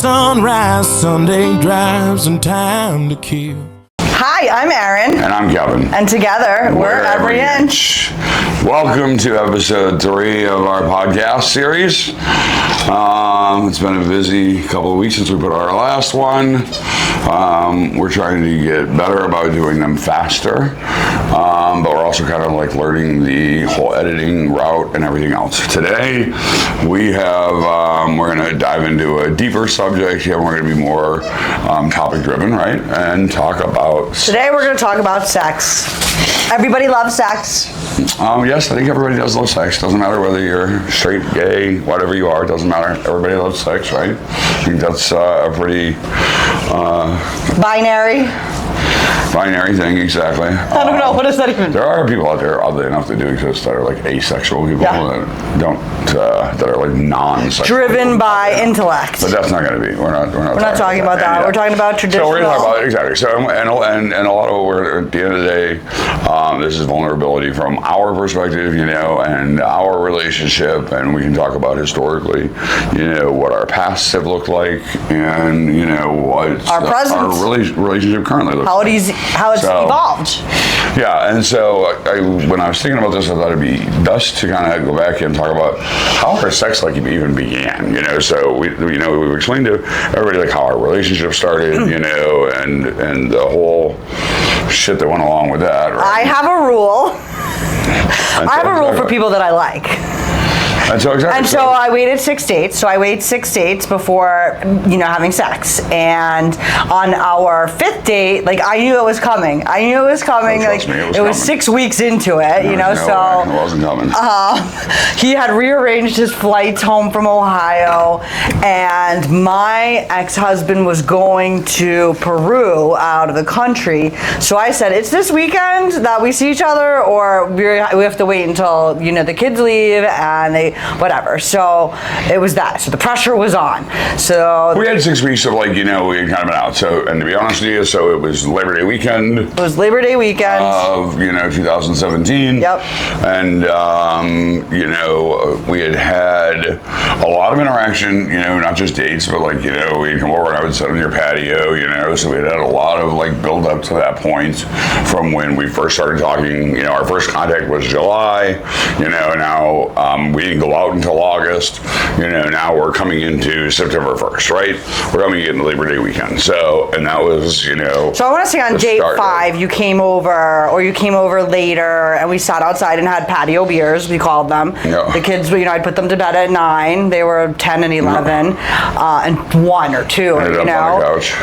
Sunrise, Sunday drives, and time to kill. Hi, I'm Erin. And I'm Kevin. And together, we're Every Inch. Welcome to episode 3 of our podcast series. It's been a busy couple of weeks since we put out our last one. We're trying to get better about doing them faster, but we're also kind of like learning the whole editing route and everything else. Today, we have, we're going to dive into a deeper subject here. We're going to be more topic driven, right? And talk about... Today we're going to talk about sex. Everybody loves sex. Yes, I think everybody does love sex. Doesn't matter whether you're straight, gay, whatever you are. Doesn't matter. Everybody loves sex, right? I think that's a pretty... Binary thing, exactly. I don't know, what does that even... There are people out there, oddly enough, that do exist that are like asexual people that don't, that are like non-sexual. Driven by intellect. But that's not going to be, we're not talking about that. We're talking about traditional. So we're going to talk about, exactly. So, and a lot of what we're, at the end of the day, this is vulnerability from our perspective, you know, and our relationship, and we can talk about historically, you know, what our pasts have looked like, and, you know, what our relationship currently looks like. How it's evolved. Yeah, and so when I was thinking about this, I thought it'd be best to kind of go back and talk about how our sex life even began. You know, so we explained to everybody like how our relationship started, you know, and the whole shit that went along with that. Right? I have a rule. I have a rule for people that I like. And so I waited 6 dates. So I waited 6 dates before, having sex. And on our 5th date, like I knew it was coming. It was 6 weeks into it, it wasn't coming. He had rearranged his flights home from Ohio, and my ex-husband was going to Peru out of the country. So I said, it's this weekend that we see each other, or we have to wait until, the kids leave and whatever. So it was that. So the pressure was on. So we had 6 weeks of we had kind of been out. So, and to be honest with you, so it was Labor Day weekend. It was Labor Day weekend of 2017. Yep. And we had a lot of interaction. Not just dates, but we'd come over and I would sit on your patio. So we had a lot of build up to that point from when we first started talking. Our first contact was July. Now we didn't go out until August. Now we're coming into September 1st, right? We're coming into Labor Day weekend. So, and that was, So I want to say on date 5, you came over later, and we sat outside and had patio beers, we called them. Yeah. The kids, I'd put them to bed at 9. They were 10 and 11, and 1 or 2, Ended up on the couch.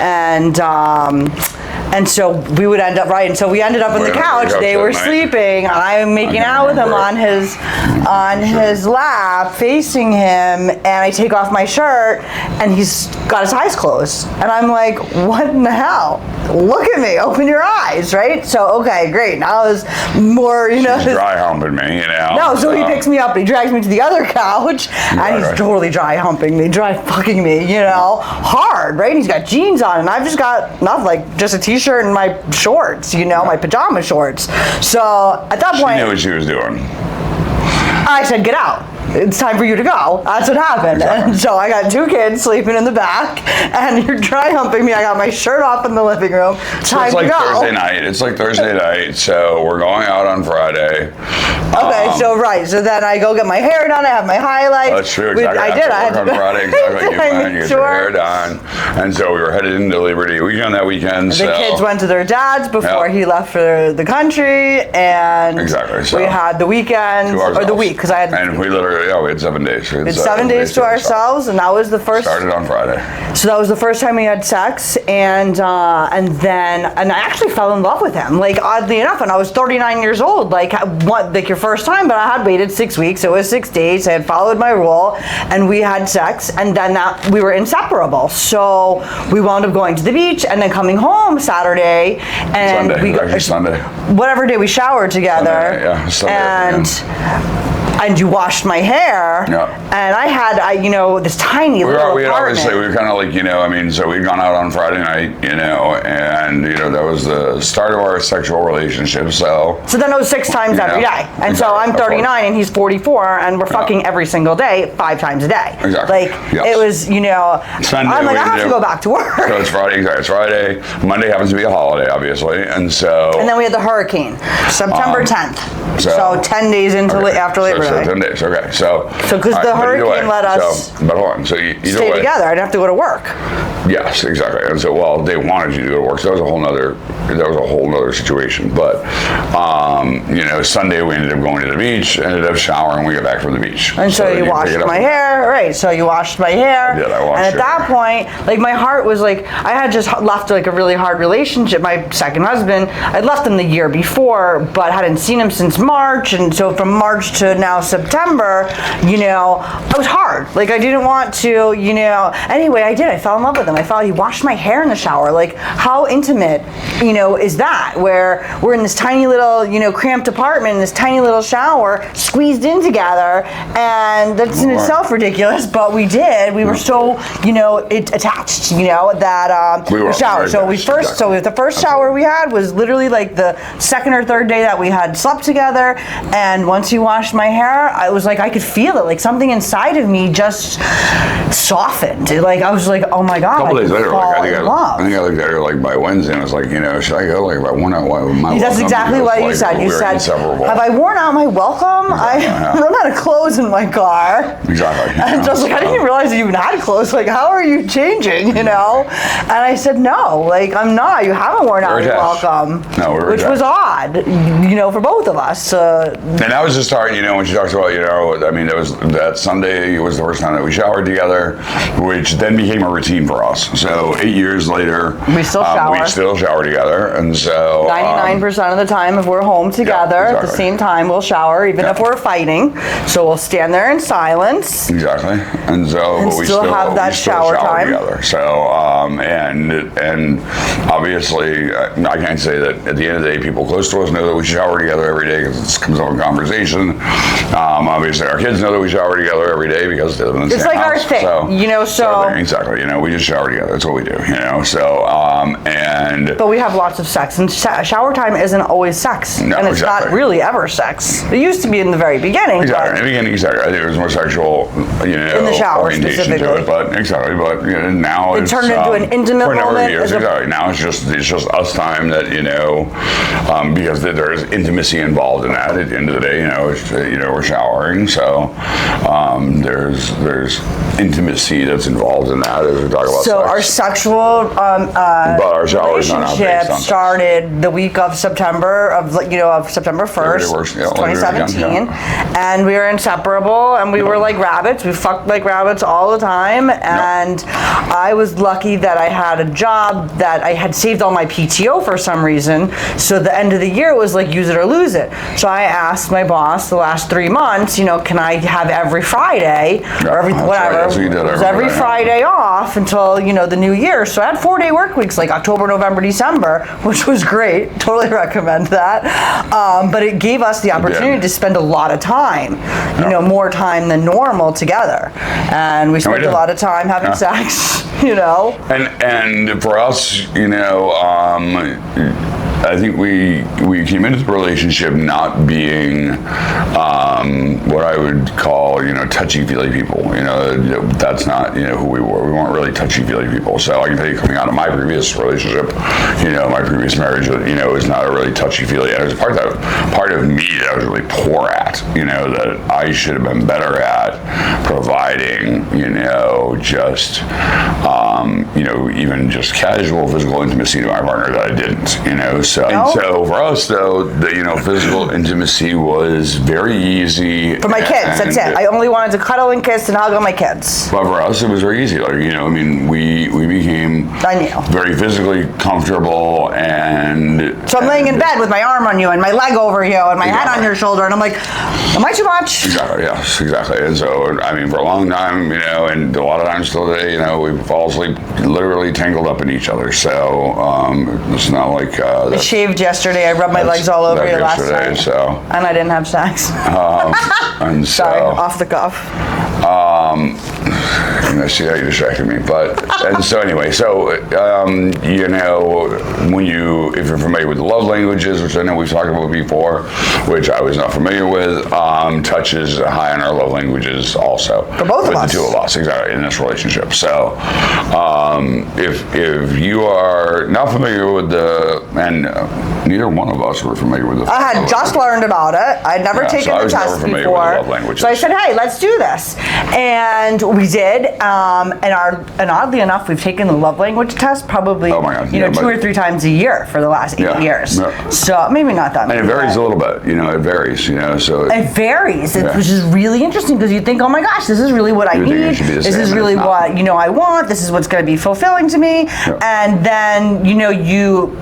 And so we would end up, right? And so we ended up on the couch. They were sleeping. I'm making out with him on his lap, facing him, and I take off my shirt, and he's got his eyes closed. And I'm like, what in the hell? Look at me, open your eyes, right? So, okay, great. Now it's more, She's dry humping me, No, so he picks me up, and he drags me to the other couch, and he's totally dry humping me, dry fucking me, hard, right? And he's got jeans on, and I've just got just a t-shirt and my shorts, my pajama shorts. So at that point, she knew what she was doing. I said, get out. It's time for you to go. That's what happened. Exactly. And so I got 2 kids sleeping in the back, and you're dry humping me. I got my shirt off in the living room. Time to go. Thursday night. It's like Thursday night, so we're going out on Friday. Okay, so then I go get my hair done. I have my highlights. That's true. Exactly. I did. I had on Friday. Exactly. You went. You get your hair done, and so we were headed into Labor Day weekend that weekend. The kids went to their dad's before he left for the country, and exactly. We had the weekend or the week because I had. And we literally. We had 7 days. We had 7 days to ourselves, and that was the first. Started on Friday. So that was the first time we had sex, and I actually fell in love with him. Oddly enough, and I was 39 years old. Your first time, but I had waited 6 weeks. It was 6 days. I had followed my rule, and we had sex, and then we were inseparable. So we wound up going to the beach, and then coming home Saturday, and Sunday. Whatever day we showered together, Sunday. and you washed my hair. Yeah. And I had, this tiny little apartment. Obviously, we were kind of like, so we'd gone out on Friday night, and, that was the start of our sexual relationship, so. So then it was 6 times every day. And so I'm 39 and he's 44, and we're fucking every single day, 5 times a day. Exactly. It was, Sunday, I'm like, I have to go back to work. So it's Friday, exactly. It's Friday. Monday happens to be a holiday, obviously, and so. And then we had the hurricane, September 10th. So 10 days into after Labor Day. So 10 days, okay. So because the hurricane let us but hold on. So stay together. I didn't have to go to work. Yes, exactly. And so, they wanted you to go to work. So that was a whole nother situation. But, Sunday we ended up going to the beach, ended up showering when we got back from the beach. And so you washed my hair, right? So you washed my hair. I did, I washed And at that point, my heart was I had just left a really hard relationship. My second husband, I'd left him the year before, but hadn't seen him since March. And so from March to now September, it was hard. I didn't want to, Anyway, I did. I fell in love with him. He washed my hair in the shower. How intimate, is that? Where we're in this tiny little, cramped apartment, in this tiny little shower, squeezed in together, and that's in itself ridiculous, but we did. We were so, attached, that we were shower. So the first shower we had was literally the second or third day that we had slept together, and once he washed my hair, I was I could feel it. Something inside of me just softened. I was oh my God. A couple days later, I think I looked at her by Wednesday, and I was should I go? If I worn out my That's exactly what you said. You said, have I worn out my welcome? I run out of clothes in my car. Exactly. And just I didn't even realize you even had clothes. How are you changing, And I said, no, I'm not. You haven't worn out your welcome. No, we were which was odd, for both of us. And that was just hard, when she talks about, that Sunday was the first time that we showered together, which then became a routine for us. So 8 years later, we still shower together, and so 99% of the time, if we're home together at the same time, we'll shower, even if we're fighting. So we'll stand there in silence. Exactly, and so we still have that shower time together. So and obviously, I can't say that at the end of the day, people close to us know that we shower together every day because it comes up in conversation. Obviously, our kids know that we shower together every day because they live in the same house. It's our thing, so exactly, we just shower together. That's what we do, But we have lots of sex, and shower time isn't always sex, no, and it's not really ever sex. It used to be in the very beginning. Exactly, in the beginning, exactly. I think it was more sexual, in the shower specifically. To it, but now it turned into an intimate for a number moment. Of years, exactly. Now it's just us time that because there's intimacy involved in that. At the end of the day, we're showering, so there's intimacy that's involved in that as we talk about. So sex. our sexual relationship started the week of September of September 1st, 2017, and we were inseparable, and we were like rabbits. We fucked like rabbits all the time, and I was lucky that I had a job that I had saved all my PTO for some reason. So the end of the year was use it or lose it. So I asked my boss the last 3 months, can I have every Friday or whatever? Right. It was every Friday off until the new year. So I had 4-day work weeks October, November, December, which was great. Totally recommend that. But it gave us the opportunity to spend a lot of time, more time than normal together, and we spent a lot of time having sex. And for us, I think we came into the relationship not being what I would call touchy-feely people. That's not who we were. We weren't really touchy-feely people. So I can tell you, coming out of my previous relationship, my previous marriage, is not a really touchy-feely. And it was part of me that I was really poor at. That I should have been better at providing. Just even just casual physical intimacy to my partner that I didn't. So for us though, the physical intimacy was very easy. For my kids, that's it. I only wanted to cuddle and kiss and hug on my kids. But for us, it was very easy. We became very physically comfortable, and so I'm laying in bed with my arm on you and my leg over you and my head on your shoulder, and I'm like, am I too much? Exactly. Yes. Exactly. And so for a long time, and a lot of times still today, we fall asleep literally tangled up in each other. So it's not like. this. shaved yesterday. I rubbed my legs all over you last yesterday, night. So. And I didn't have sex. And Sorry, so, off the cuff. see how you distracted me, and so anyway, so you know, if you're familiar with the love languages, which I know we've talked about before, which I was not familiar with, touch is high on our love languages also. For both of us. With the two of us, exactly, in this relationship. So if you are not familiar with and neither one of us were familiar with the I had just learned about it. I'd never taken the test before. So I said, hey, let's do this. And we did. And oddly enough, we've taken the love language test probably 2 or 3 times a year for the last 8 years. Yeah. So maybe not that many. And it varies a little bit. It varies. So it varies, which is really interesting because you think, oh my gosh, this is really what I need. This is really what I want. This is what's going to be fulfilling to me. Yeah. And then you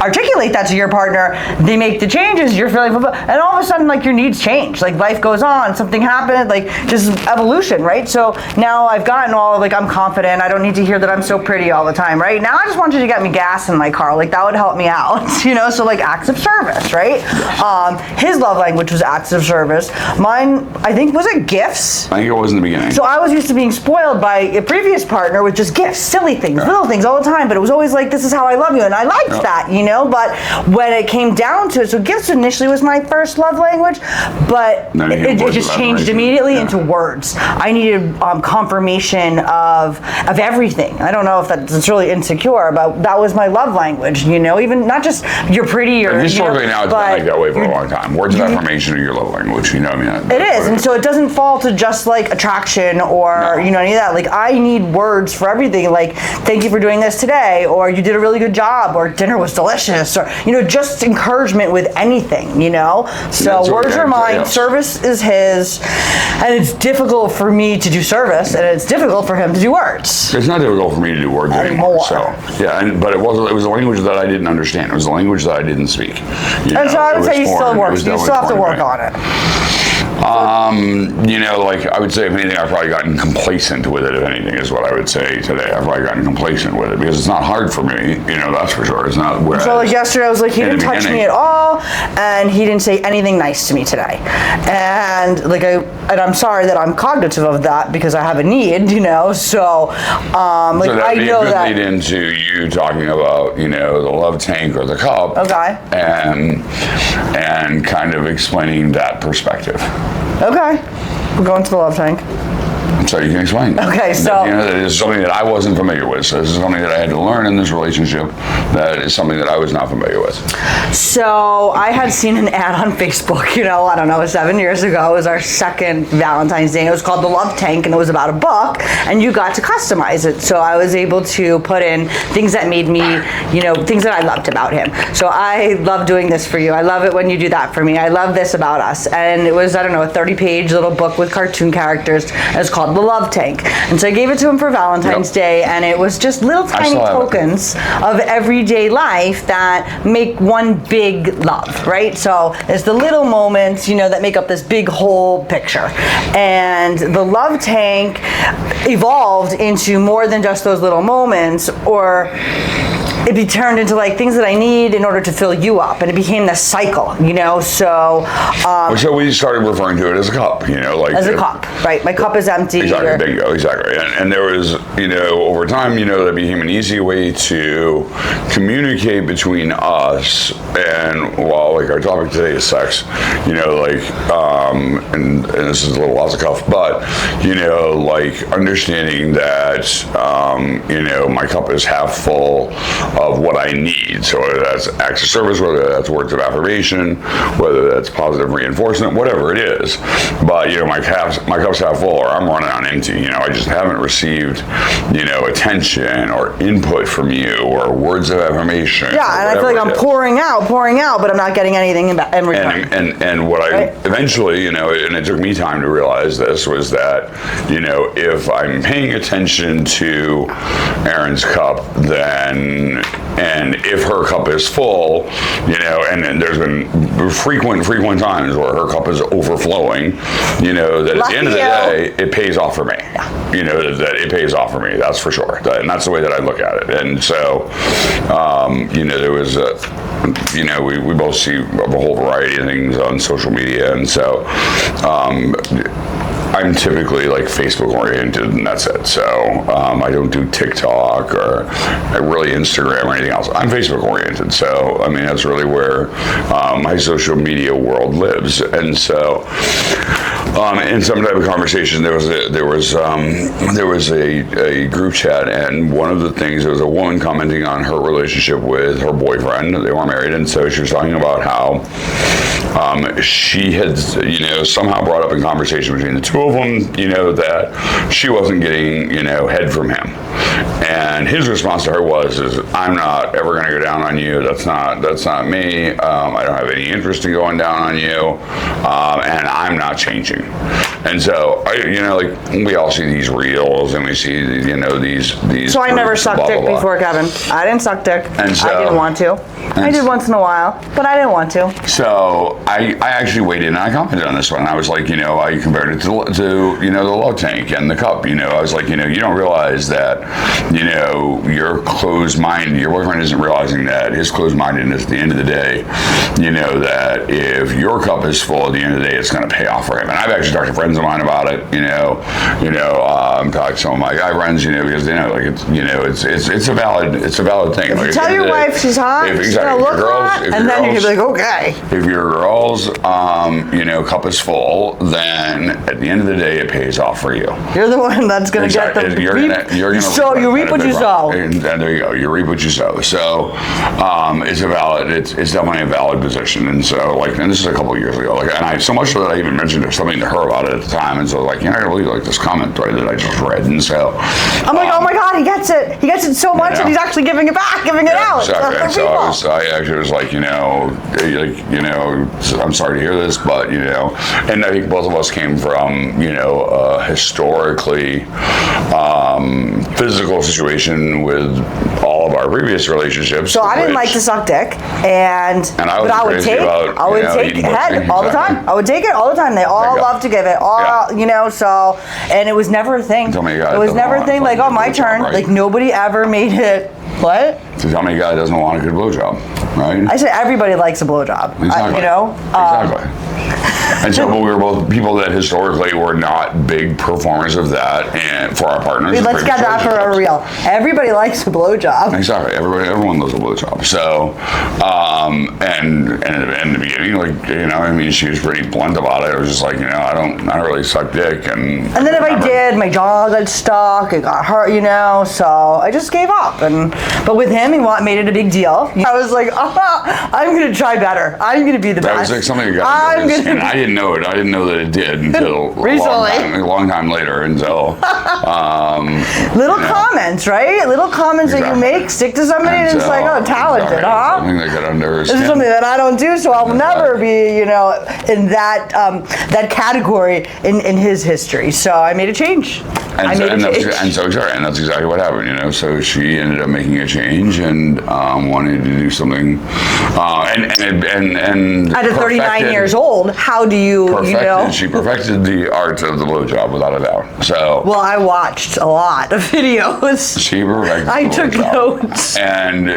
articulate that to your partner, they make the changes, you're feeling fulfilled, and all of a sudden, like, your needs change, like life goes on, something happened, like just evolution, right? So now I've gotten all, like, I'm confident, I don't need to hear that I'm so pretty all the time, right? Now I just want you to get me gas in my car, like that would help me out, so like acts of service, right? His love language was acts of service. Mine, I think, was it gifts? I think it was in the beginning. So I was used to being spoiled by a previous partner with just gifts, silly things, little things all the time, but it was always like, this is how I love you, and I liked that, but when it came down to it, so gifts initially was my first love language, but it just changed immediately into words. I needed confirmation of everything. I don't know if that's really insecure, but that was my love language, even not just you're pretty or, historically now it's been like that way for a long time. Words of affirmation are your love language, It is, and so it doesn't fall to just like attraction or, any of that. Like, I need words for everything, like, thank you for doing this today, or you did a really good job, or dinner was delicious, or just encouragement with anything, So words are mine, service is his, and it's difficult for me to do service, and it's difficult for him to do words. It's not difficult for me to do words anymore. So but it was a language that I didn't understand. It was a language that I didn't speak. And so I would say you still have to work on it. Like, I would say, if anything, I've probably gotten complacent with it, if anything, is what I would say today. I've probably gotten complacent with it because it's not hard for me, that's for sure. It's not where. So, like, yesterday I was like, he didn't touch me at all, and he didn't say anything nice to me today. And, I'm sorry that I'm cognitive of that because I have a need, so, so I know that. Lead into you talking about, the love tank or the cup. Okay. And kind of explaining that perspective. Okay. We're going to the love tank. So you can explain. Okay, so this is something that I wasn't familiar with. So this is something that I had to learn in this relationship. That is something that I was not familiar with. So I had seen an ad on Facebook, I don't know, 7 years ago. It was our second Valentine's Day. It was called The Love Tank, and it was about a book, and you got to customize it. So I was able to put in things that made me, things that I loved about him. So I love doing this for you. I love it when you do that for me. I love this about us. And it was, I don't know, a 30-page little book with cartoon characters. And it's called The Love Tank. And so I gave it to him for Valentine's Day, and it was just little tiny tokens of everyday life that make one big love, right? So it's the little moments, that make up this big whole picture. And the Love Tank evolved into more than just those little moments, or it'd be turned into like things that I need in order to fill you up, and it became this cycle, So we started referring to it as a cup, as a cup, right? My cup is empty. Exactly, bingo, exactly. And there was, over time, that became an easy way to communicate between us. And while our topic today is sex, and this is a little off the cuff, but understanding that my cup is half full of what I need. So whether that's acts of service, whether that's words of affirmation, whether that's positive reinforcement, whatever it is. But my cup's half full, or I'm running on empty. I just haven't received attention or input from you or words of affirmation. Yeah, and I feel like I'm pouring out, but I'm not getting anything in return. And what I eventually, and it took me time to realize this, was that if I'm paying attention to Aaron's cup, then and if her cup is full, you know, and there's been frequent times where her cup is overflowing, you know, that at the end of the day, it pays off for me. Yeah. You know, that it pays off for me, that's for sure. And that's the way that I look at it. And so, you know, there was you know, we both see a whole variety of things on social media, and so I'm typically like Facebook oriented, and that's it. So I don't do TikTok or really Instagram or anything else. I'm Facebook oriented. So I mean, that's really where my social media world lives. And so in some type of conversation, there was a group chat, and one of the things, there was a woman commenting on her relationship with her boyfriend. They weren't married, and so she was talking about how she had, you know, somehow brought up in conversation between the two of them, you know, that she wasn't getting, you know, head from him. And his response to her was, I'm not ever going to go down on you. That's not me. I don't have any interest in going down on you. And I'm not changing. And so, you know, like, we all see these reels, and we see, you know, these. So I never sucked dick before, Kevin. I didn't suck dick. And so, I didn't want to. I did once in a while, but I didn't want to. So I actually weighed in, and I commented on this one. I was like, you know, I compared it to you know, the love tank and the cup. You know, I was like, you know, you don't realize that, you know, your closed-minded, your boyfriend isn't realizing that his closed-mindedness at the end of the day, you know, that if your cup is full at the end of the day, it's going to pay off for him. And I've actually talked to friends of mine about it. I'm talking to some of my guy friends, you know, because they know, like, it's, you know, it's a valid thing. If you tell your wife she's hot, she's gonna look hot, and then you're gonna be like, okay. If your girl's, you know, cup is full, then at the end of the day, it pays off for you. You're the one that's gonna get the you're gonna so you reap what you sow. And there you go. You reap what you sow. So it's definitely a valid position. And so, like, and this is a couple of years ago. Like, and I, so much so that I even mentioned something to her about it at the time. And so, like, you're not gonna believe, like, this comment, right, that I just read. And so I'm like, oh my God, he gets it. He gets it so much, and he's actually giving it back, giving it out. Exactly. So I actually was like, you know, I'm sorry to hear this, but, you know, and I think both of us came from, you know, historically physical situation with all of our previous relationships. So I didn't like to suck dick, but I would take head all the time. I would take it all the time. They all love to give it, you know. So, and it was never a thing. Tell me, it was never a thing. Like, oh, my turn. Right? Like, nobody ever made it. What? So tell me, a guy doesn't want a good blowjob, right? I said everybody likes a blowjob. Exactly. You know. Exactly. And so, but we were both people that historically were not big performers of that, and for our partners. Let's get that for a real. Everybody likes a blowjob. Exactly. Everyone loves a blowjob. So, and in the beginning, like, you know, I mean, she was pretty blunt about it. It was just like, you know, I don't really suck dick, and then if I did, my jaw got stuck, it got hurt, you know. So I just gave up. But with him, he made it a big deal. I was like, I'm gonna try better. I'm gonna be the best. That was like something you got. And I didn't know it. I didn't know that it did until a long time later. Until little comments, right? Little comments that you make stick to somebody, and it's like, oh, talented, huh? Something that got under his skin. This is something that I don't do, so I'll never be, you know, in that category in his history. So I made a change. And that's exactly what happened, you know. So she ended up making a change and wanted to do something, and at 39 years old, how do you know? She perfected the art of the blowjob without a doubt. So well, I watched a lot of videos. She perfected. I took notes. And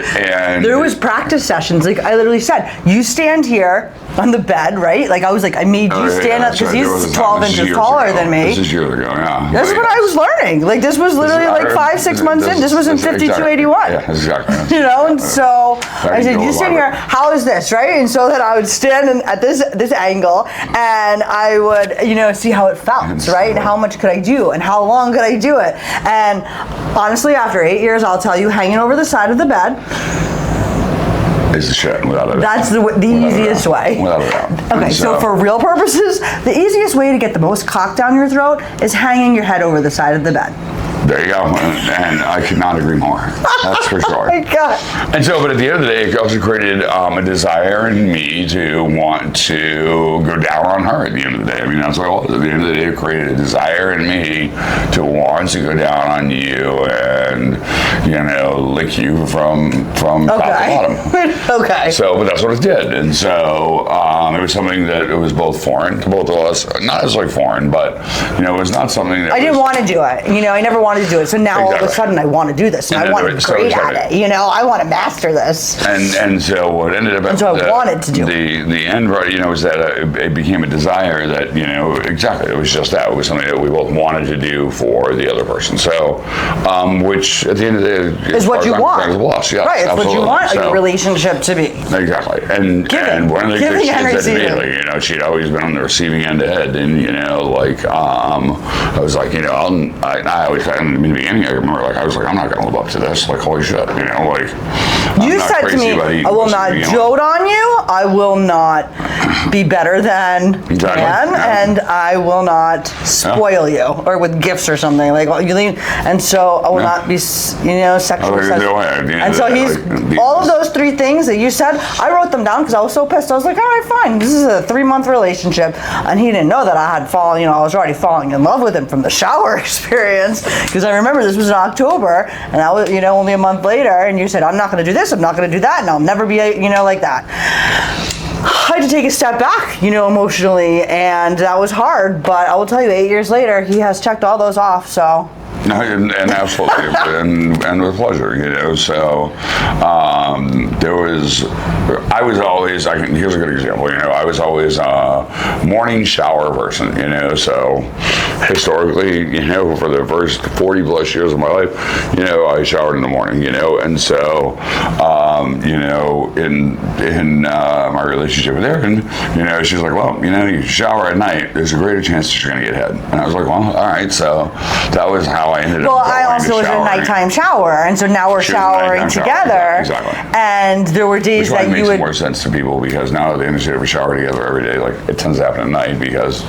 there was practice sessions. Like, I literally said, you stand here on the bed, right? Like, I was like, I made you stand up because he's 12 inches taller than me. This is years ago, yeah. That's what I was learning. Like, this was literally like 5-6 months in. This was in 5281. Yeah, exactly. You know, and so I said, you stand here. How is this, right? And so then I would stand at this angle, and I would, you know, see how it felt, right? And how much could I do, and how long could I do it? And honestly, after 8 years, I'll tell you, hanging over the side of the bed is the shit, without a doubt. That's the easiest way. Without a doubt. Okay, so for real purposes, the easiest way to get the most cock down your throat is hanging your head over the side of the bed. There you go. And I could not agree more. That's for sure. Oh my God. And so, but at the end of the day, it also created a desire in me to want to go down on her at the end of the day. I mean, that's what it was. At the end of the day, it created a desire in me to want to go down on you and, lick you from top to bottom. Okay. So, but that's what it did. And so, it was something that it was both foreign to both of us. Not as like foreign, but, it was not something that I didn't want to do it. I never wanted to do it. So now all of a sudden I want to do this, and I want to be great at it. I want to master this. And so what ended up, and so I wanted to do it. The end, was that it became a desire that exactly, it was just that. It was something that we both wanted to do for the other person. So, which at the end of the day is what you want. Yes, right, it's absolutely. what you want a relationship to be. Exactly. And one of the things she said to me, she'd always been on the receiving end of it, and I was like, I always, in the beginning, I remember, I was like, I'm not going to live up to this. Holy shit, You said to me, I will not dote on you. I will not be better than and I will not spoil you, or with gifts or something. And so I will not be, sexually sensitive. And so all of those three things that you said, I wrote them down because I was so pissed. I was like, all right, fine. This is a 3-month relationship, and he didn't know that I had fallen. I was already falling in love with him from the shower experience, because I remember this was in October, and I was, only a month later, and you said, I'm not going to do this, I'm not going to do that, and I'll never be, like that. I had to take a step back, emotionally, and that was hard, but I will tell you, 8 years later, he has checked all those off, so. No, and absolutely, and with pleasure, So I was always. Here's a good example. I was always a morning shower person. So historically, for the first 40 plus years of my life, I showered in the morning. And so in my relationship with Erin, she's like, well, you shower at night. There's a greater chance that you're going to get head. And I was like, well, all right. So that was how I ended up. Well, I also was a nighttime shower, and so now we're showering together. Exactly. And there were days that you would. Makes more sense to people, because now they understand if we shower together every day, it tends to happen at night, because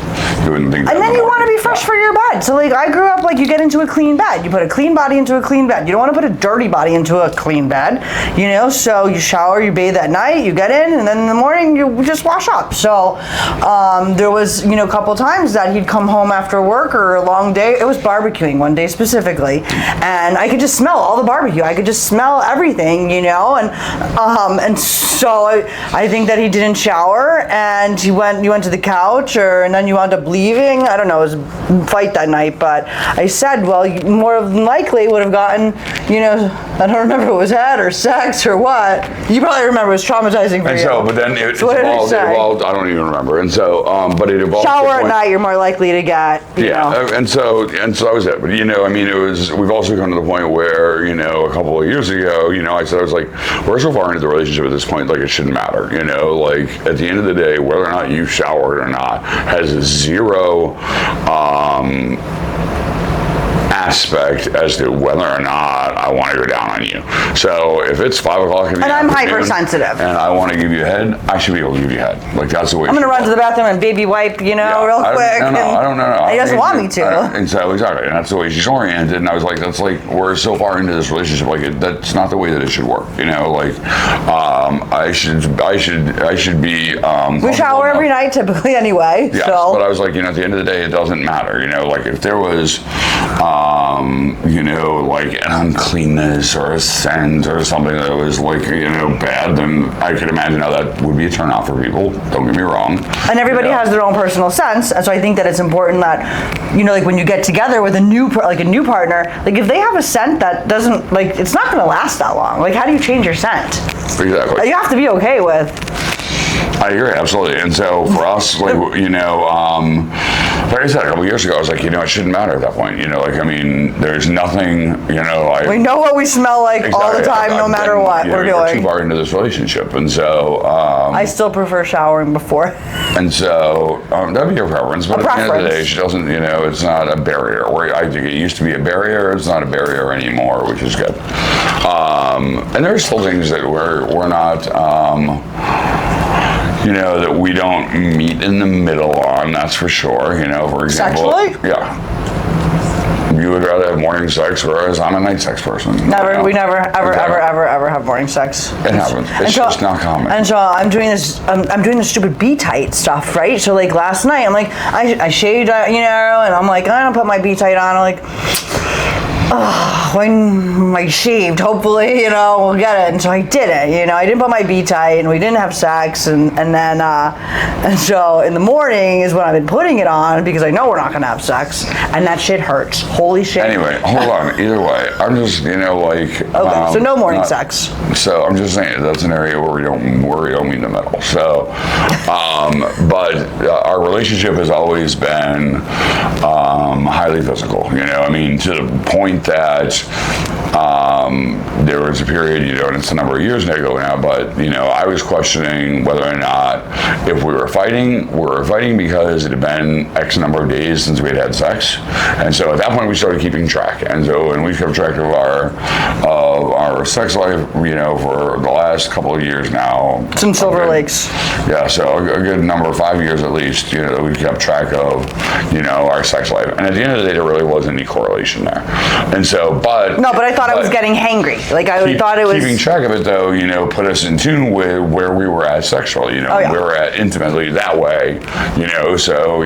you wouldn't think. And then you want to be fresh for your bed. So I grew up you get into a clean bed. You put a clean body into a clean bed. You don't want to put a dirty body into a clean bed. So you shower, you bathe at night, you get in, and then in the morning you just wash up. So there was a couple times that he'd come home after work or a long day. It was barbecuing one day specifically, and I could just smell all the barbecue. I could just smell everything, and so I think that he didn't shower, and you went to the couch, and then you wound up leaving. I don't know, it was a fight that night, but I said, well, you more than likely would have gotten, I don't remember if it was head or sex or what. You probably remember. It was traumatizing for you. And so, but then it evolved, I don't even remember. And so, but it evolved. Shower at night, you're more likely to get, and so that was it. But it was, we've also come to the point where, a couple of years ago, I was like, we're so far into the relationship at this point, it shouldn't matter, at the end of the day, whether or not you showered or not has zero aspect as to whether or not I want to go down on you. So if it's 5 o'clock in the afternoon, I'm hypersensitive, and I want to give you a head, I should be able to give you a head. That's the way. I'm going to run to the bathroom and baby wipe, real quick. I don't know. He doesn't want me to. And so exactly, and that's the way she's oriented. And I was like, that's we're so far into this relationship, that's not the way that it should work. I should be. We shower every night typically anyway. Yes, so. But I was like, at the end of the day, it doesn't matter. If there was, an uncleanness or a scent or something that was bad, then I could imagine how that would be a turn off for people. Don't get me wrong. And everybody has their own personal sense, and so I think that it's important that, when you get together with a new partner, if they have a scent that doesn't, it's not going to last that long. How do you change your scent? Exactly. You have to be okay with. I agree, absolutely. And so for us, like I said a couple of years ago, I was like, it shouldn't matter at that point. There's nothing, we know what we smell like all the time, no matter what we're doing. We're too far into this relationship, and so I still prefer showering before. And so that'd be your preference, but at the end of the day, she doesn't. It's not a barrier. Where I think it used to be a barrier, it's not a barrier anymore, which is good. And there's still things that we're not. That we don't meet in the middle on, that's for sure. For example. Sexually? Yeah. you would rather have morning sex, whereas I'm a night sex person. Never. We never, ever have morning sex. It happens. It's just not common. And so I'm doing this. I'm doing the stupid Be Tight stuff, right? So like last night, I'm like, I shaved, and I'm like, I don't put my Be Tight on. I'm like, when I shaved, hopefully, we'll get it. And so I did it, I didn't put my Be Tight, and we didn't have sex, and so in the morning is when I've been putting it on because I know we're not gonna have sex, and that shit hurts. Holy shit. Anyway, hold on. Either way, I'm just, Okay, so no morning sex. So I'm just saying that's an area where we don't meet in the middle. So, but our relationship has always been highly physical. To the point that there was a period, and it's a number of years ago now, but I was questioning whether or not if we were fighting because it had been X number of days since we had sex, and so at that point we started keeping track, and we kept track of our sex life, for the last couple of years now. Since Silver Lakes. Yeah, so a good number, 5 years at least, that we kept track of, our sex life, and at the end of the day, there really wasn't any correlation there, and so, but I thought I was getting hangry. Like I thought it was keeping track of it, though. Put us in tune with where we were at sexually. We were at intimately that way. So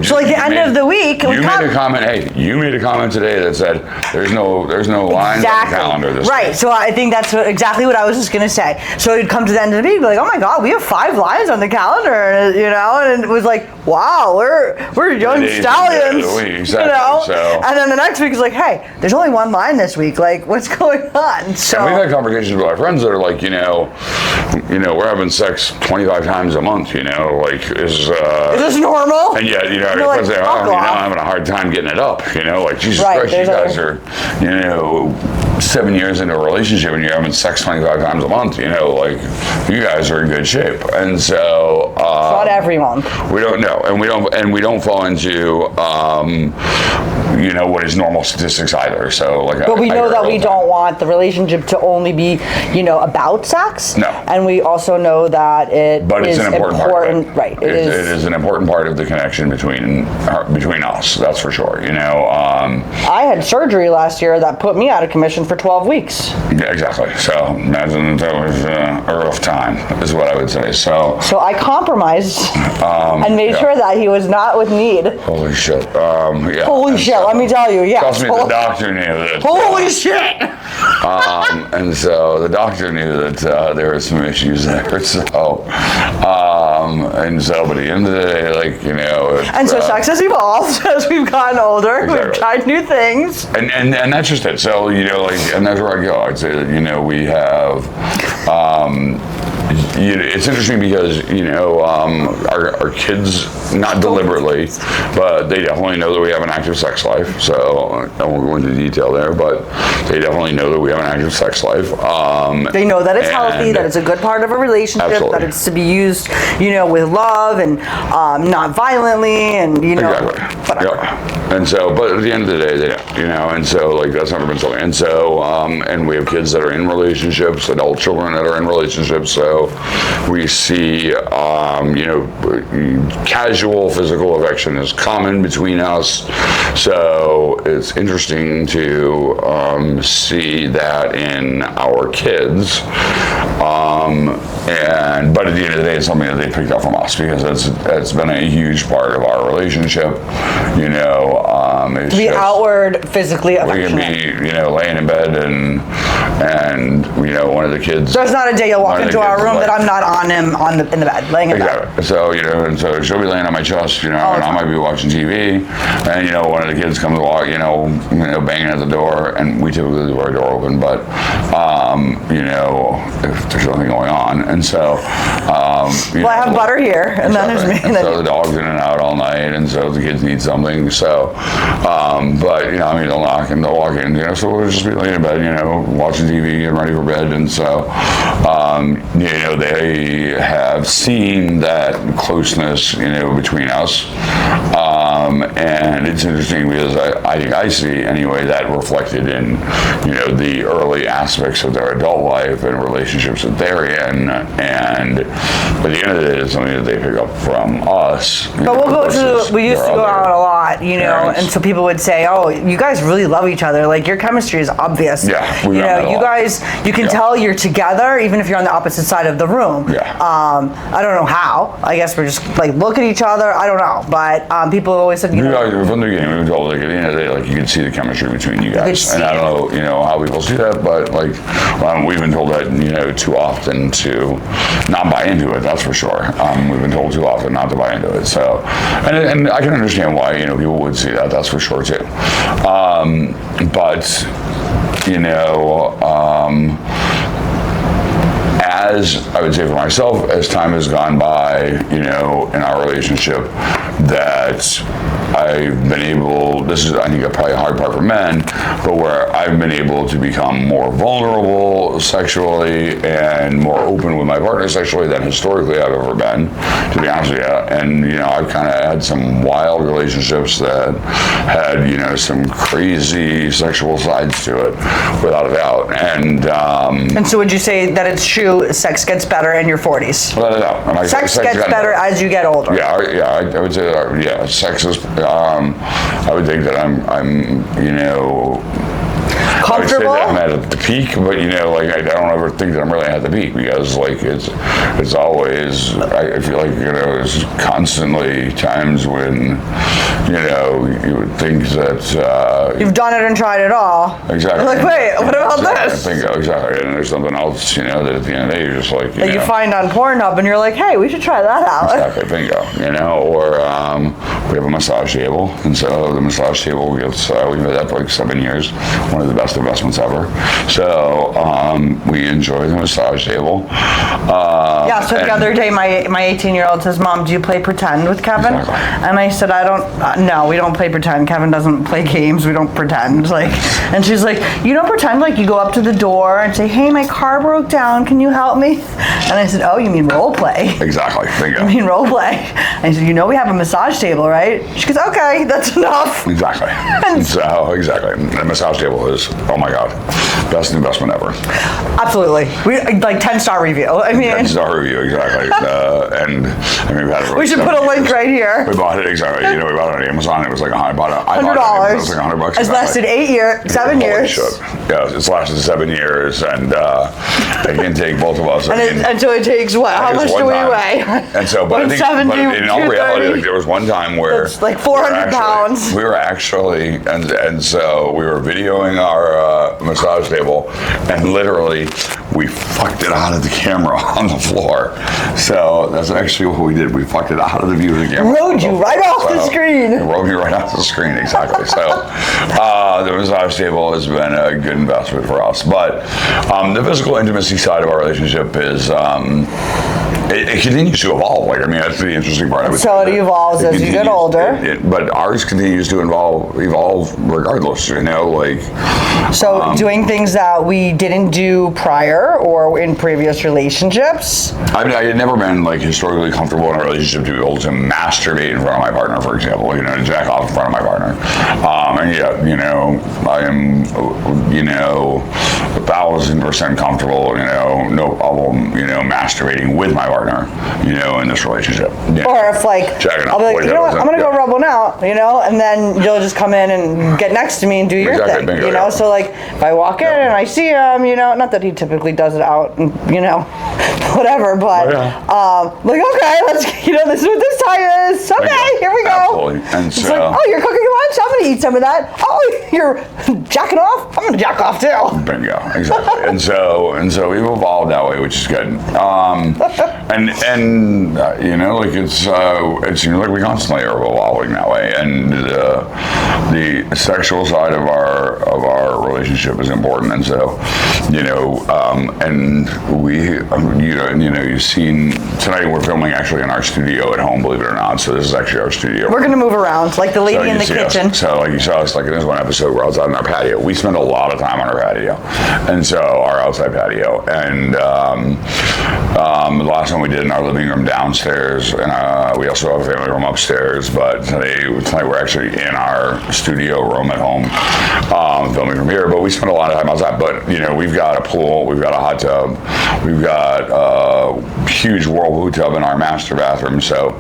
so like the end of the week, you made a comment. Hey, you made a comment today that said there's no lines on the calendar this right. week. So I think that's exactly what I was just gonna say. So it'd come to the end of the week, be like, oh my god, we have 5 lines on the calendar, and and it was like, wow, we're young stallions, exactly. So, and then the next week is like, hey, there's only 1 line this week. Like, what's going on? So and we've had conversations with our friends that are like, we're having sex 25 times a month. Is this normal? And yet, like, say, I'm having a hard time getting it up. Like, Jesus Christ, you guys are, 7 years into a relationship and you're having sex 25 times a month. You guys are in good shape. And so not every month. We don't know, and we don't fall into what is normal statistics either. So but we know that we don't want the relationship to only be about sex. No. And we also know that it's an important part of it. Right. It is an important part of the connection between us. That's for sure. I had surgery last year that put me out of commission for 12 weeks. Yeah, exactly. So imagine that was a rough time, is what I would say. So I compromised and made sure that he was not with need. Holy shit. Yeah. Holy shit. Let me tell you. Yeah. Trust me, the doctor knew that. Holy shit. And so the doctor knew that there were some issues there. So, but at the end of the day, so sex has evolved as we've gotten older. Exactly. We've tried new things. And that's just it. So, and that's where I go. I'd say that, we have, it's interesting because, our kids, not deliberately, but they definitely know that we have an active sex life. So I won't go into detail there, but they definitely know that we have an active sex life. They know that it's healthy, that it's a good part of a relationship, absolutely. that it's to be used, with love and not violently, and exactly. whatever. Yeah. And so, but at the end of the day, they don't, and so that's never been something. And so, and we have kids that are in relationships, adult children that are in relationships. So we see, casual physical affection is common between us. So it's interesting to see that in our kids. But at the end of the day, it's something that they picked up from us because it's been a huge part of our relationship. To be outward physically affectionate. We can be, laying in bed and one of the kids. There's not a day you'll walk into our room that I'm not on him in the bed, laying in bed. So, and so she'll be laying on my chest, and I might be watching TV, and, one of the kids comes along, banging at the door, and we typically leave our door open, but, if there's nothing going on. And so, I have butter here, and then there's me. And so the dog's in and out all night, and so the kids need something. So, but they'll knock and they'll walk in. So we'll just be laying in bed, watching TV, getting ready for bed, and so, they have seen that closeness, between us. And it's interesting because I think I see anyway that reflected in, you know, the early aspects of their adult life and relationships that they're in, and at the end of the day, it's something that they pick up from us. But we used to go out a lot, you know, parents. and so people would say, "Oh, you guys really love each other. Like your chemistry is obvious." Yeah, you know, you guys, you can tell you're together even if you're on the opposite side of the room. Yeah. I don't know how. I guess we're just like look at each other. I don't know, but people always said, you know, from the beginning, we were told like at the end of the day, like you can see the chemistry between you guys, and I don't know, you know, how people see that, but like we've been told that, you know, too often to not buy into it. That's for sure. We've been told too often not to buy into it. So, and I can understand why, you know, people would see that. That's for sure too. But you know. As I would say for myself, as time has gone by, you know, in our relationship, that I've been able, this is I think probably a hard part for men, but where I've been able to become more vulnerable sexually and more open with my partner sexually than historically I've ever been, to be honest with you. And, you know, I've kind of had some wild relationships that had, you know, some crazy sexual sides to it, without a doubt. And so would you say that it's true sex gets better in your 40s? Without a doubt. Sex gets better as you get older. Yeah, I would say that, yeah, sex is, I would think that I'm, you know, comfortable? I would say that I'm at the peak, but you know, like I don't ever think that I'm really at the peak because like it's always, I feel like, you know, there's constantly times when, you know, you would think that you've done it and tried it all. Exactly. You're like, wait, what about this? I think exactly, and there's something else, you know, that at the end of the day you're just like, you find on Pornhub and you're like, hey, we should try that out. Exactly, bingo. You know, or we have a massage table, and so the massage table gets we've had that for like 7 years, one of the best investments ever. So we enjoy the massage table. Yeah, so the other day my 18-year-old says, Mom, do you play pretend with Kevin? Exactly. And I said, I don't, no, we don't play pretend. Kevin doesn't play games, we don't pretend. Like, and she's like, you don't pretend, like you go up to the door and say, hey, my car broke down, can you help me? And I said, oh, you mean role play? Exactly, bingo. I mean role play. And I said, you know we have a massage table, right? She goes, okay, that's enough. Exactly. So, exactly. The massage table is, oh my God, best investment ever. Absolutely. We like 10-star review. I mean, 10-star review, exactly. And I mean, we've had it for we should put a link right here. We bought it, exactly. You know, we bought it on Amazon. It was like $100. $100. It was like $100. It's lasted 7 years. Shit. Yeah, it's lasted 7 years, and it can take both of us. Until it takes what? How much do we weigh? And so, but I think, but in all reality, like, there was one time where it's like 400 pounds. We were actually, and so we were videoing our massage table, and literally we fucked it out of the camera on the floor. So that's actually what we did. We fucked it out of the view of the camera. Rode you right off the screen. It rode me right off the screen, exactly. So the massage table has been a good investment for us. But the physical intimacy side of our relationship is it continues to evolve. Like, I mean, that's the interesting part of it. So it evolves as you get older. But ours continues to evolve regardless, you know, like. So doing things that we didn't do prior or in previous relationships? I mean, I had never been like historically comfortable in a relationship to be able to masturbate in front of my partner, for example, you know, to jack off in front of my partner. And yet, you know, I am, you know, 1,000% comfortable, you know, no problem, you know, masturbating with my partner, you know, in this relationship. Yeah. Or if like, I'll be like, you know what, I'm gonna go rub one out, you know, and then you'll just come in and get next to me and do your thing, bingo, you know. So like, if I walk in and I see him, you know, not that he typically does it out, you know, whatever, but like, okay, let's, you know, this is what this time is. Okay, here we go. Absolutely. And it's like, oh, you're cooking lunch? I'm gonna eat some of that. Oh, you're jacking off? I'm gonna jack off too. Bingo, exactly. and so we've evolved that way, which is good. And you know, like it seems like we constantly are evolving that way, and the sexual side of our relationship is important, and so you know, and we you know you've seen tonight we're filming actually in our studio at home, believe believe it or not. So this is actually our studio. We're gonna move around, like the lady in the kitchen. So like you saw us, like in this one episode, we're outside on our patio. We spend a lot of time on our patio, and so our outside patio. And the last one we did in our living room downstairs, and we also have a family room upstairs. But tonight we're actually in our studio room at home, filming from here. But we spend a lot of time outside. But we've got a pool, we've got a hot tub, we've got a huge whirlpool tub in our master bathroom. So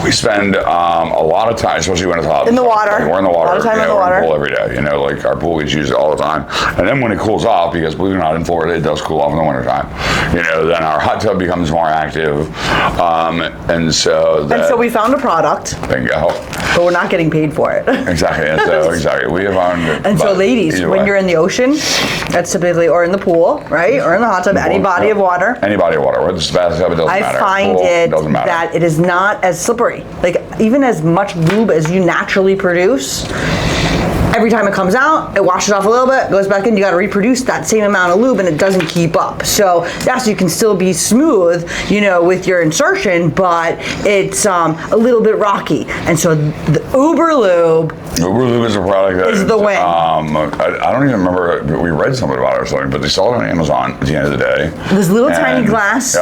we spend a lot of time, especially when it's hot. In the water. Like we're in the water. A lot of time in the water. We're in the pool every day. Like our pool gets used all the time. And then when it cools off, because believe it or not, in Florida it does cool off in the wintertime. Then our hot tub becomes more active. And so we found a product. Bingo. But we're not getting paid for it. Exactly. And so exactly, we have found. And so, ladies, when you're in the ocean, that's typically, or in the pool, right, or in the hot tub, any body of water. Any body of water. Whether it's bathtub, it doesn't matter. I find that it is not as slippery. Like even as much lube as you naturally produce. Every time it comes out, it washes off a little bit, goes back in, you gotta reproduce that same amount of lube and it doesn't keep up. So yes, you can still be smooth, with your insertion, but it's a little bit rocky. And so the Uber Lube is a product that is the win. I don't even remember, we read something about it or something, but they sell it on Amazon at the end of the day. This little tiny glass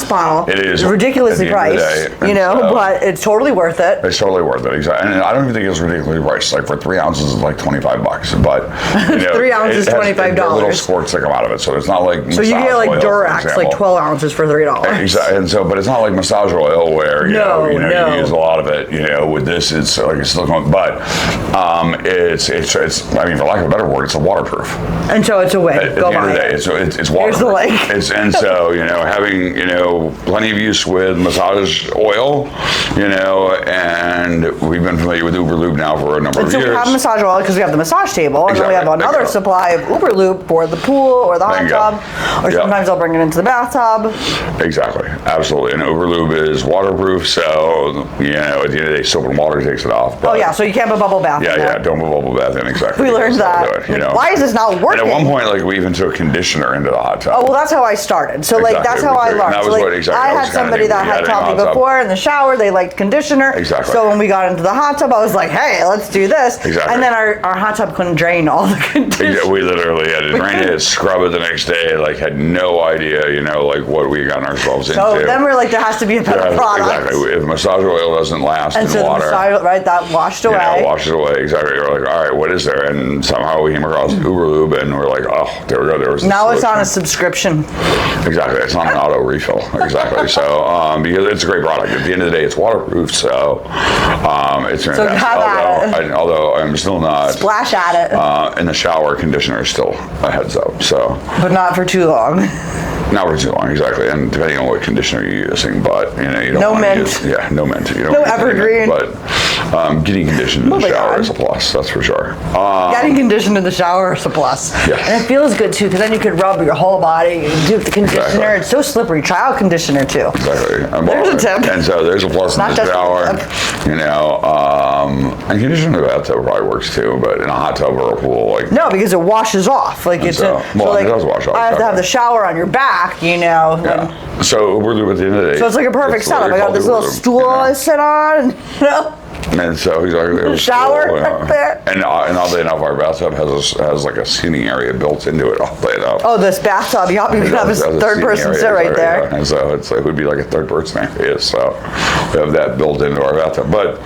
bottle. It is ridiculously priced, but it's totally worth it. It's totally worth it, exactly. And I don't even think it's ridiculously priced. Like for 3 ounces, it's like $25, but 3 ounces, $25. Little squirts that come out of it, so it's not like. So you get like Durax, like 12 ounces for $3. Exactly, and so, but it's not like massage oil where you use a lot of it. With this, it's like it's silicone, but it's. I mean, for lack of a better word, it's a waterproof. And so it's a win. At the end of the day, it's waterproof. Here's the link. And so having plenty of use with massage oil, and we've been familiar with Uber Lube now for a number of years. So we have massage oil because we have the massage table, and then we have another supply of Uber Lube for the pool or the hot tub, or sometimes I'll bring it into the bathtub. Exactly, absolutely. And Uber Lube is waterproof, so at the end of the day, soap and water takes it off. But, so you can't put bubble bath in. Yeah, don't put bubble bath in, exactly. We learned that. Why is this not working? And at one point, we even took conditioner into the hot tub. Oh, well, that's how I started. So, that's how I learned. I had somebody that had taught me before in the shower. They liked conditioner. Exactly. So when we got into the hot tub, I was like, hey, let's do this. Exactly. And then our hot tub couldn't drain all the conditioner. Yeah, we literally had to drain it, scrub it the next day, had no idea, what we got ourselves into. So then we're like, there has to be a better product. Exactly. If massage oil doesn't last in water. That washed away. Washes away, exactly. We're like, all right, what is there? And somehow we came across Uber Lube, and we're like, oh, there we go. There was now it's on a subscription. Exactly. It's not an auto refill. Exactly. So, because it's a great product. At the end of the day, it's waterproof, so it's fantastic. Although I'm still not. Splash at it. In the shower, conditioner is still a heads up. So. But not for too long. Not for too long, exactly. And depending on what conditioner you're using, but you don't want to use. Yeah, no mint. You don't no evergreen. But getting conditioned in the shower is a plus. That's for sure. Getting conditioned in the shower is a plus. Yes. And it feels good too, because then you could rub your whole body. Do the conditioner. Exactly. It's so slippery. Try out conditioner too. Exactly. There's a tip. And so there's a plus in the shower. And conditioner in the bathtub probably works too, but in a hot tub or a pool, no, because it washes off. It does wash off. I have to have the shower on your back. Yeah. So Uber Lube at the end of the day. So it's like a perfect setup. I got this little stool I sit on. And so exactly, shower right there. And oddly enough, our bathtub has like a seating area built into it. Oddly enough. Oh, this bathtub, you can have a third person sit right there. Yeah. And so it would be like a third person area. So we have that built into our bathtub. But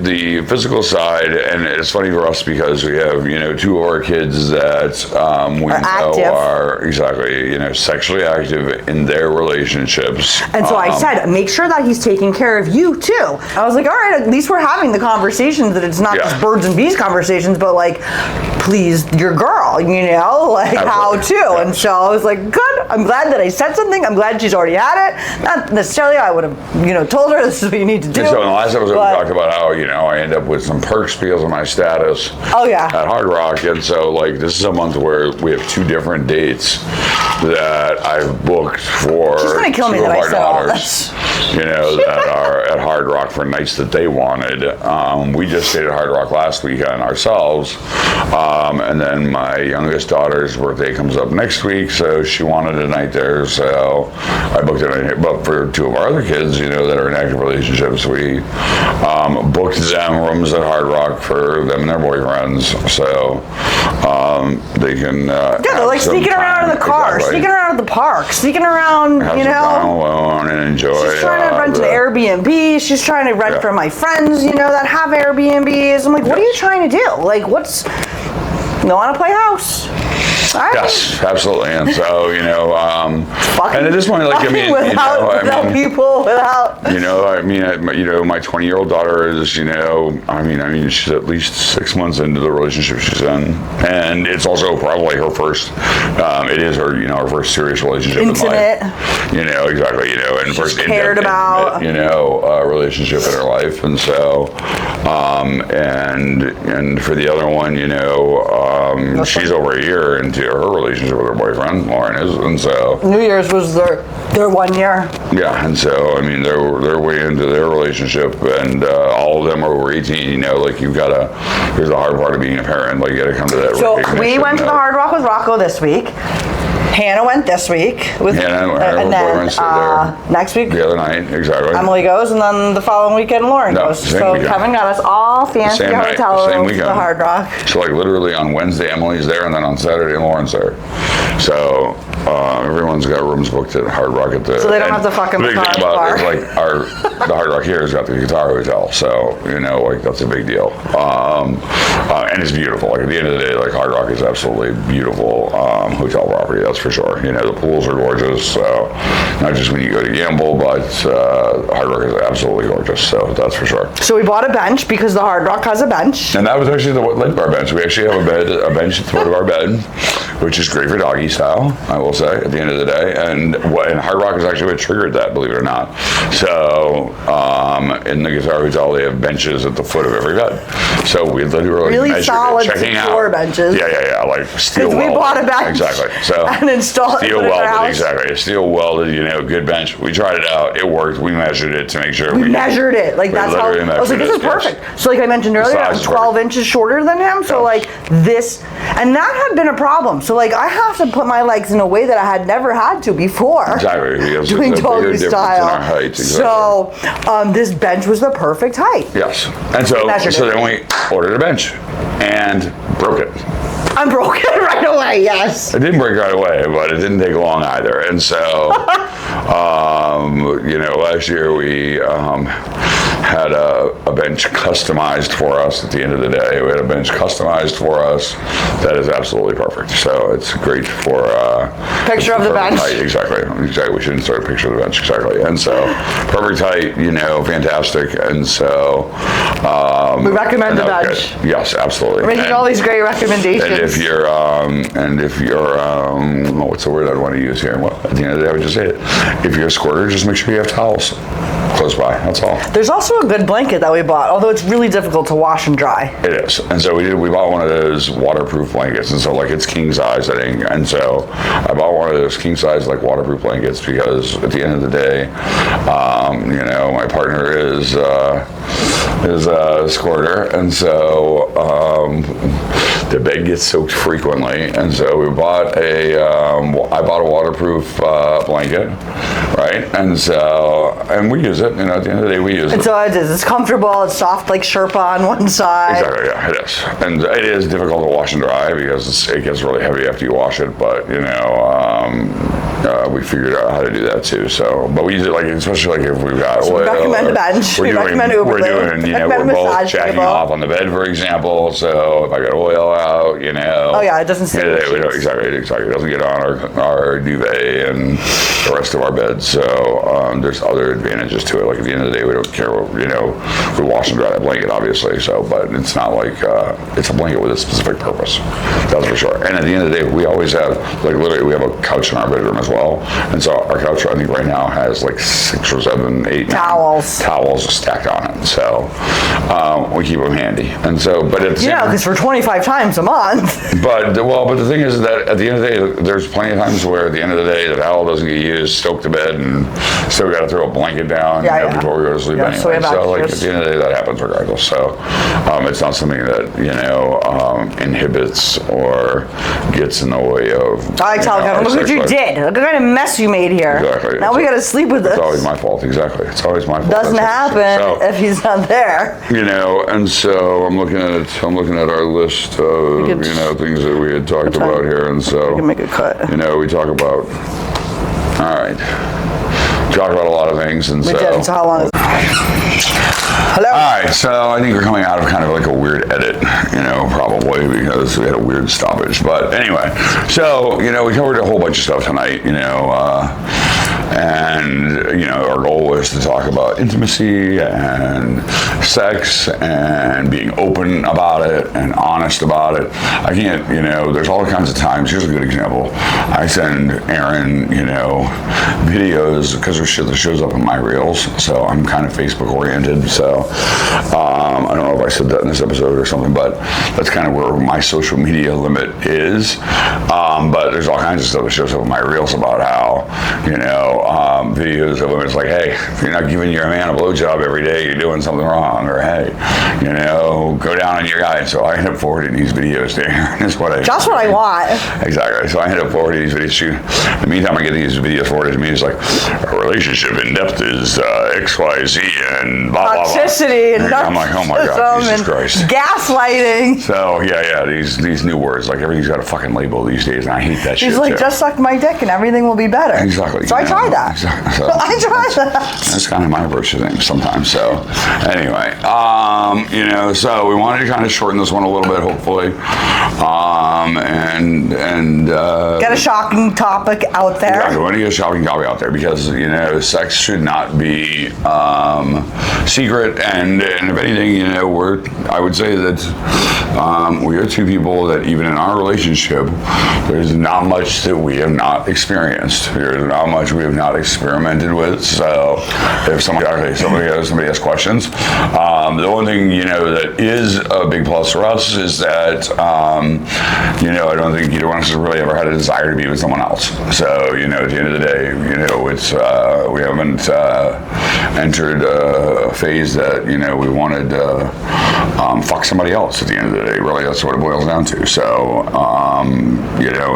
the physical side, and it's funny for us because we have 2 of our kids that we know are exactly sexually active in their relationships. And so I said, make sure that he's taking care of you too. I was like, all right, at least we're having the conversations that it's not just birds and bees conversations, but please your girl, how to. And so I was like, good. I'm glad that I said something. I'm glad she's already had it. Not necessarily I would have, told her this is what you need to do. And so in the last episode we talked about how, I end up with some perks because of my status. Oh yeah. At Hard Rock. And so this is a month where we have 2 different dates that I've booked for. She's gonna kill me that I said all this. That are at Hard Rock for nights that they wanted. We just stayed at Hard Rock last weekend ourselves, and then my youngest daughter's birthday comes up next week, so she wanted a night there, so I booked a night. But for two of our other kids, that are in active relationships, we booked them rooms at Hard Rock for them and their boyfriends, so they can. They're like sneaking around in the car, sneaking around at the park, sneaking around, have some time alone and enjoy. She's trying to rent an Airbnb. She's trying to rent for my friends, that have Airbnbs. I'm like, what are you trying to do? Like, you want to play house? Yes, absolutely. And so, and at this point, without people, my 20-year-old daughter is, she's at least 6 months into the relationship she's in, and it's also probably her first. It is her, her first serious relationship intimate. in life. Exactly. And she's first cared about. Relationship in her life, and so, and for the other one, she's over a year into her relationship with her boyfriend. Lauren is, and so New Year's was their 1 year. Yeah, and so they're way into their relationship, and all of them are over 18. Here's the hard part of being a parent. Like, you got to come to that. So we went to the Hard Rock with Rocco this week. Hannah went this week with Hannah, and then next week the other night, exactly. Emily goes, and then the following weekend Lauren goes. So weekend. Kevin got us all fancy hotel rooms at the Hard Rock. So literally on Wednesday Emily's there, and then on Saturday Lauren's there. So everyone's got rooms booked at Hard Rock at the. So they don't have to fucking. The big thing about it is the Hard Rock here has got the Guitar Hotel, so that's a big deal. And it's beautiful. At the end of the day, Hard Rock is absolutely beautiful hotel property. That's for sure. The pools are gorgeous. So not just when you go to gamble, but Hard Rock is absolutely gorgeous. So that's for sure. So we bought a bench because the Hard Rock has a bench. And that was actually the length of our bench. We actually have a bench at the foot of our bed, which is great for doggy style, I will say, at the end of the day. And Hard Rock is actually what triggered that, believe it or not. So in the Guitar Hotel, they have benches at the foot of every bed. So we literally really solid checking secure out benches. Yeah, like steel welded. We bought a bench. Exactly. So and installed steel welded. Exactly. Steel welded. Good bench. We tried it out. It worked. We measured it to make sure we measured it. That's how. I was like, this is perfect. Yes. So I mentioned earlier, I'm 12 inches shorter than him. So this, and that had been a problem. So I have to put my legs in a way that I had never had to before. Exactly. Doing doggy style. In our height, exactly. So this bench was the perfect height. Yes. And so then we ordered a bench and broke it. I broke it right away, yes. It didn't break right away, but it didn't take long either. And so, last year we had a bench customized for us at the end of the day. We had a bench customized for us that is absolutely perfect. So it's great for picture of the bench. Height. Exactly. We should insert a picture of the bench. Exactly. And so perfect height, fantastic. And so we recommend the bench. Good. Yes, absolutely. We're making all these great recommendations. And if you're what's the word I'd want to use here? Well, at the end of the day, I would just say it. If you're a squirter, just make sure you have towels close by. That's all. There's also a good blanket that we bought, although it's really difficult to wash and dry. It is. And so we bought one of those waterproof blankets, and so it's king size, I think. And so I bought one of those king size waterproof blankets because at the end of the day, my partner is a squirter, and so the bed gets soaked frequently, and so I bought a waterproof blanket, right? And we use it. At the end of the day, we use it. So it is. It's comfortable. It's soft like Sherpa on one side. Exactly. Yeah, it is. And it is difficult to wash and dry because it gets really heavy after you wash it. But we figured out how to do that too. So, but we use it especially if we've got oil. We recommend a bench. We recommend Uber. We're both jacking off on the bed, for example. So if I got oil out, Oh yeah, it doesn't stay. Exactly. It doesn't get on our duvet and the rest of our beds. So there's other advantages to it. At the end of the day, we don't care. We wash and dry that blanket, obviously. So, but it's not it's a blanket with a specific purpose. That's for sure. And at the end of the day, we always have literally we have a couch in our bedroom as well. And so our couch, I think right now has like 6 or 7, 8 towels stacked on it. So we keep them handy. And so, but it's because for 25 times a month. But the thing is that at the end of the day, there's plenty of times where at the end of the day the towel doesn't get used, soak the bed, and still got to throw a blanket down before we go to sleep anyway. So like at the end of the day, that happens regardless. So it's not something that inhibits or gets in the way of. I tell you, look what you did. Look what kind of mess you made here. Exactly. Now we got to sleep with this. It's always my fault. Exactly. It's always my fault. Doesn't happen if he's not there. And so I'm looking at our list of things that we had talked about here, and so we can make a cut. We talk about. All right. We talk about a lot of things, and we did. So how long is it? Hello. All right, so I think we're coming out of kind of like a weird edit, probably because we had a weird stoppage. But anyway, so we covered a whole bunch of stuff tonight, and our goal was to talk about intimacy and sex and being open about it and honest about it. I can't, there's all kinds of times. Here's a good example. I send Aaron, videos because there's shit that shows up in my reels. So I'm kind of Facebook oriented. So I don't know if I said that in this episode or something, but that's kind of where my social media limit is. But there's all kinds of stuff that shows up in my reels about how, videos of women. It's like, hey, if you're not giving your man a blowjob every day, you're doing something wrong. Or hey, go down on your guy. So I end up forwarding these videos to Aaron. That's what I want. Exactly. So I end up forwarding these videos. In the meantime, I get these videos forwarded to me. It's like, a relationship in depth is XYZ and blah, blah, blah. Toxicity and I'm like, oh my God, Jesus Christ. Gaslighting. So, these new words, like everything's got a fucking label these days, and I hate that shit. He's like, just suck my dick and everything will be better. Exactly. So I try that. Exactly. So I try that. That's kind of my approach to things sometimes. So, anyway, so we wanted to kind of shorten this one a little bit, hopefully, get a shocking topic out there. Exactly. We want to get a shocking topic out there because sex should not be secret, and if anything, I would say that we are two people that even in our relationship, there's not much that we have not experienced. There's not much we have not experimented with. So if somebody has questions, the one thing that is a big plus for us is that I don't think either one of us has really ever had a desire to be with someone else. So at the end of the day, it's we haven't entered a phase that we wanted to fuck somebody else. At the end of the day, really, that's what it boils down to. So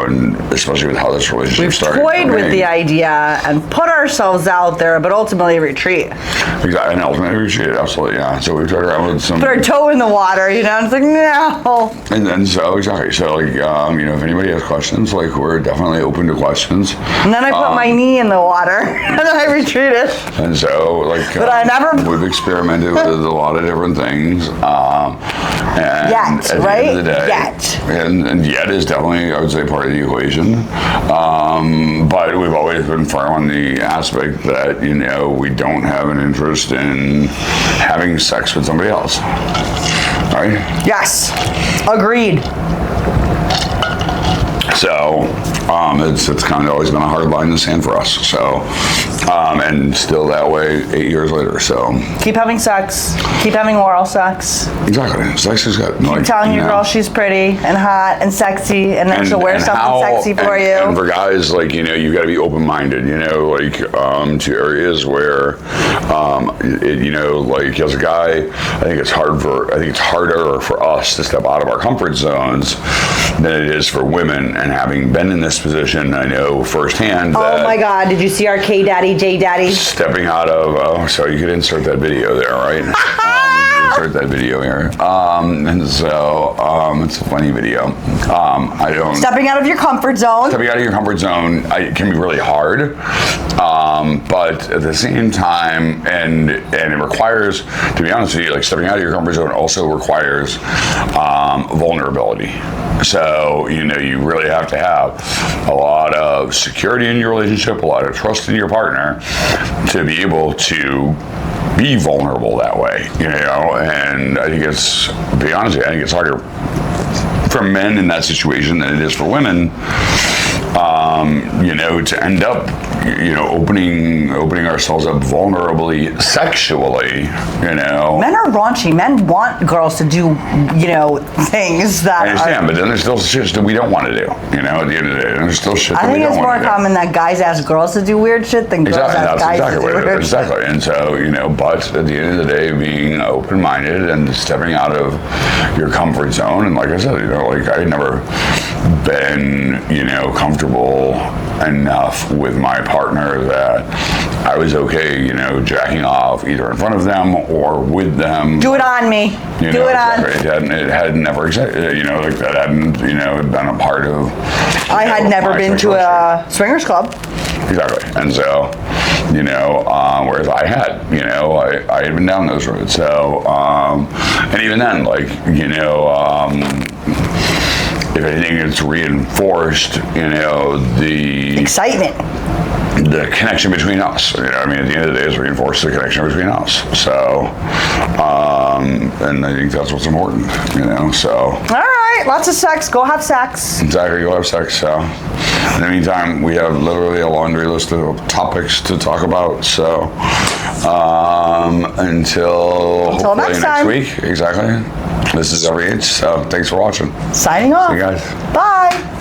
and especially with how this relationship started. We've toyed with the idea and put ourselves out there, but ultimately retreat. Exactly, and ultimately retreat, absolutely, yeah. So we've tried around with some. Put our toe in the water, and it's like, no. And then, exactly. So, if anybody has questions, we're definitely open to questions. And then I put my knee in the water, and then I retreated. And so, but I never. We've experimented with a lot of different things. And yet, at right? The end of the day, yet. And yet is definitely, I would say, part of the equation. But we've always been firm on the aspect that, we don't have an interest in having sex with somebody else. All right? Yes. Agreed. So it's kind of always been a hard line in the sand for us. So and still that way 8 years later. So keep having sex. Keep having oral sex. Exactly. Sex is good. Keep telling your girl she's pretty and hot and sexy, and then she'll wear something sexy for you. And for guys, you've got to be open-minded. To areas where, as a guy, I think it's harder for us to step out of our comfort zones than it is for women. And having been in this position, I know firsthand that. Oh my God! Did you see our K Daddy, J Daddy? Stepping out of. So you could insert that video there, right? Insert that video here. And so it's a funny video. I don't. Stepping out of your comfort zone. Stepping out of your comfort zone it can be really hard, but at the same time, and it requires, to be honest with you, stepping out of your comfort zone also requires vulnerability. So, you really have to have a lot of security in your relationship, a lot of trust in your partner to be able to be vulnerable that way, and I think to be honest with you, I think it's harder for men in that situation than it is for women to end up, opening ourselves up vulnerably sexually, Men are raunchy. Men want girls to do, things that I understand, but then there's still shit that we don't want to do, at the end of the day. There's still shit that we don't want to do. I think it's more common that guys ask girls to do weird shit than girls ask guys to do weird shit. Exactly. And so, but at the end of the day, being open-minded and stepping out of your comfort zone, and like I said, I had never been, comfortable enough with my partner that I was okay, jacking off either in front of them or with them. Do it on me. Do it on. It had never existed, that hadn't, been a part of. I had never been to a swingers club. Exactly. And so, whereas I had, I had been down those roads. So, and even then, if anything, it's reinforced, the excitement. The connection between us. At the end of the day, it's reinforced the connection between us. So, and I think that's what's important, so. All right, lots of sex. Go have sex. Exactly, go have sex. So, in the meantime, we have literally a laundry list of topics to talk about. So, until hopefully next week. Exactly. This is EveryInch. So, thanks for watching. Signing off. See you guys. Bye.